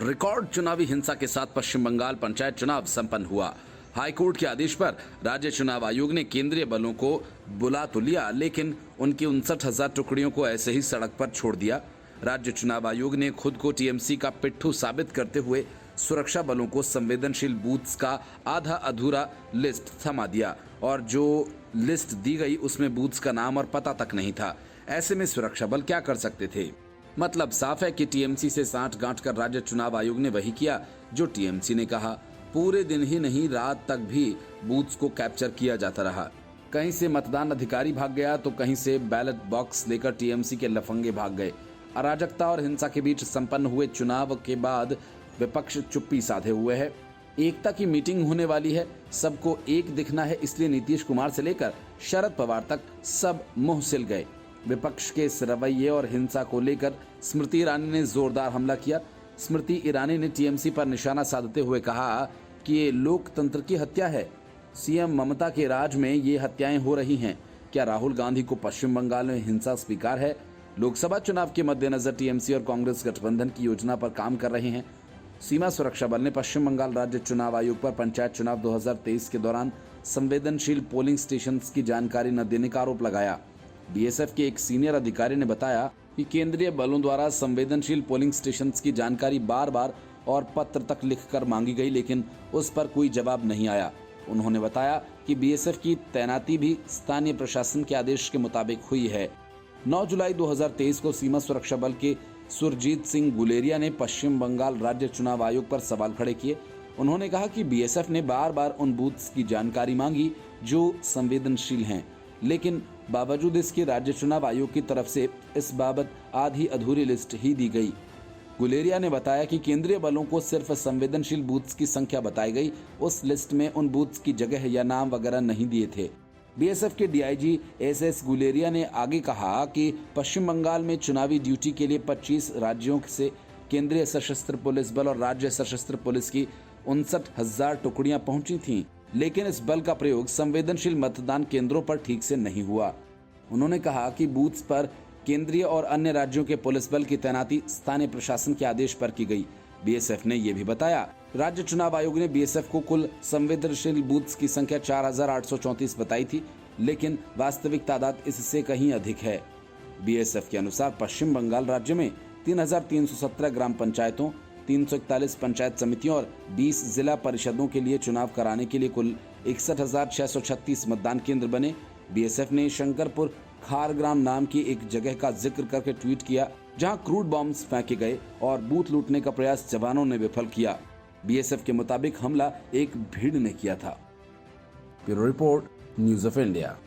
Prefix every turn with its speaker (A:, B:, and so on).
A: Record चुनावी हिंसा के साथ पश्चिम बंगाल पंचायत चुनाव संपन्न हुआ। हाईकोर्ट के आदेश पर राज्य चुनाव आयोग ने केंद्रीय बलों को बुला तो लिया, लेकिन उनकी 59,000 टुकड़ियों को ऐसे ही सड़क पर छोड़ दिया। राज्य चुनाव आयोग ने खुद को टीएमसी का पिट्ठू साबित करते हुए सुरक्षा बलों को संवेदनशील बूथ्स का आधा अधूरा लिस्ट थमा दिया और जो लिस्ट दी गई उसमें बूथ्स का नाम और पता तक नहीं था। ऐसे में सुरक्षा बल क्या कर सकते थे? मतलब साफ है कि टीएमसी से सांठ गांठ कर राज्य चुनाव आयोग ने वही किया जो टीएमसी ने कहा। पूरे दिन ही नहीं, रात तक भी बूथ्स को कैप्चर किया जाता रहा। कहीं से मतदान अधिकारी भाग गया तो कहीं से बैलेट बॉक्स लेकर टीएमसी के लफंगे भाग गए। अराजकता और हिंसा के बीच संपन्न हुए चुनाव के बाद विपक्ष चुप्पी साधे हुए है। एकता की मीटिंग होने वाली है, सबको एक दिखना है, इसलिए नीतीश कुमार से लेकर शरद पवार तक सब मुंह सिल गए। विपक्ष के इस रवैये और हिंसा को लेकर स्मृति ईरानी ने जोरदार हमला किया। स्मृति ईरानी ने टीएमसी पर निशाना साधते हुए कहा कि ये लोकतंत्र की हत्या है। सीएम ममता के राज में ये हत्याएं हो रही हैं। क्या राहुल गांधी को पश्चिम बंगाल में हिंसा स्वीकार है? लोकसभा चुनाव के मद्देनजर टीएमसी और कांग्रेस गठबंधन की योजना पर काम कर रहे हैं। सीमा सुरक्षा बल ने पश्चिम बंगाल राज्य चुनाव आयोग पर पंचायत चुनाव 2023 के दौरान संवेदनशील पोलिंग स्टेशंस की जानकारी न देने का आरोप लगाया। बीएसएफ के एक सीनियर अधिकारी ने बताया कि केंद्रीय बलों द्वारा संवेदनशील पोलिंग स्टेशंस की जानकारी बार बार और पत्र तक लिखकर मांगी गई, लेकिन उस पर कोई जवाब नहीं आया। उन्होंने बताया कि बीएसएफ की तैनाती भी स्थानीय प्रशासन के आदेश के मुताबिक हुई है। 9 जुलाई 2023 को सीमा सुरक्षा बल के सुरजीत सिंह गुलेरिया ने पश्चिम बंगाल राज्य चुनाव आयोग पर सवाल खड़े किए। उन्होंने कहा कि बीएसएफ ने बार बार उन बूथ्स की जानकारी मांगी जो संवेदनशील हैं, लेकिन बावजूद इसके राज्य चुनाव आयोग की तरफ से इस बाबत आधी अधूरी लिस्ट ही दी गई। गुलेरिया ने बताया कि केंद्रीय बलों को सिर्फ संवेदनशील बूथ्स की संख्या बताई गई, उस लिस्ट में उन बूथ्स की जगह या नाम वगैरह नहीं दिए थे। बीएसएफ के डीआईजी एसएस गुलेरिया ने आगे कहा कि पश्चिम बंगाल में चुनावी ड्यूटी के लिए 25 राज्यों से केंद्रीय सशस्त्र पुलिस बल और राज्य सशस्त्र पुलिस की 59,000 टुकड़ियां पहुंची थीं, लेकिन इस बल का प्रयोग संवेदनशील मतदान केंद्रों पर ठीक से नहीं हुआ। उन्होंने कहा कि बूथ्स पर केंद्रीय और अन्य राज्यों के पुलिस बल की तैनाती स्थानीय प्रशासन के आदेश पर की गई। बीएसएफ ने यह भी बताया, राज्य चुनाव आयोग ने बीएसएफ को कुल संवेदनशील बूथ्स की संख्या 4,834 बताई थी, लेकिन वास्तविक तादाद इससे कहीं अधिक है। बीएसएफ के अनुसार पश्चिम बंगाल राज्य में 3,317 ग्राम पंचायतों, 341 पंचायत समितियों और 20 जिला परिषदों के लिए चुनाव कराने के लिए कुल 61,636 मतदान केंद्र बने। बीएसएफ ने शंकरपुर खारग्राम नाम की एक जगह का जिक्र करके ट्वीट किया, जहां क्रूड बॉम्ब्स फेंके गए और बूथ लूटने का प्रयास जवानों ने विफल किया। बीएसएफ के मुताबिक हमला एक भीड़ ने किया था। Bureau report, news of India.